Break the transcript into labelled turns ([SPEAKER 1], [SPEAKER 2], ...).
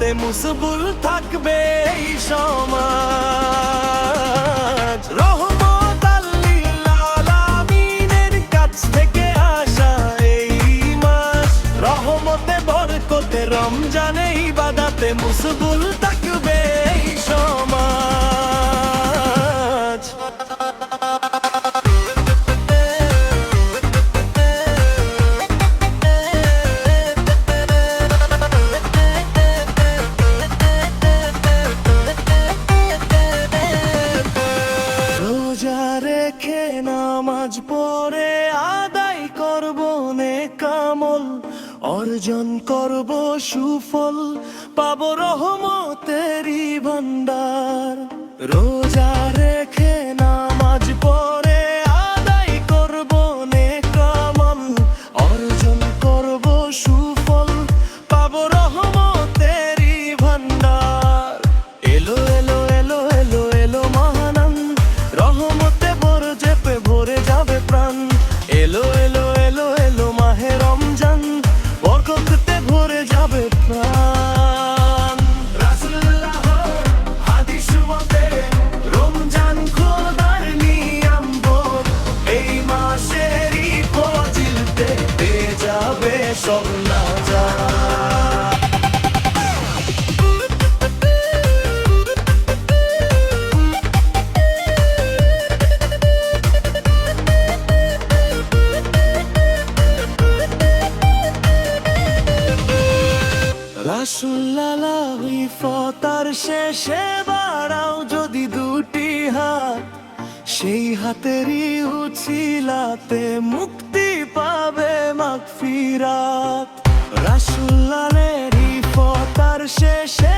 [SPEAKER 1] ইবাদতে মুসবুল থাকবে এই সমাজ। রহমতাল লিল আলামিনের কাছ থেকে আসা এই মাস, রহমতে বরকতে রমজানে ইবাদতে মুসবুল থাকবে এই সমাজ। রোজা রেখে নামাজ পড়ে আদায় করব নেক আমল, অর্জন করব সুফল, পাবো রহমতেরই ভান্ডার। রোজা রেখে নামাজ পড়ে আদায় করব নেক আমল, অর্জন করব সুফল, পাবো রহমতেরই ভান্ডার। এলো এলো এলো এলো এলো মহানাম, রহমতে ভরে চেপে ভরে যাবে প্রাণ। এলো এলো এলো এলো মাহে রমজান, বরকতে ভরে যাবে প্রাণ। রাসূলুল্লাহর হাদিস মতে রমজান খোদার নিয়ামত, এই মাসেরই ফজিলতে পেয়ে যাবে সব নাজাত। রাসূলুল্লাহ ইফতার শেষে বাড়াও যদি দুটি হাত, সেই হাতেরই উছিলাতে মুক্তি পাবে মাগফিরাত। রাসূলুল্লাহর ইফতার শেষে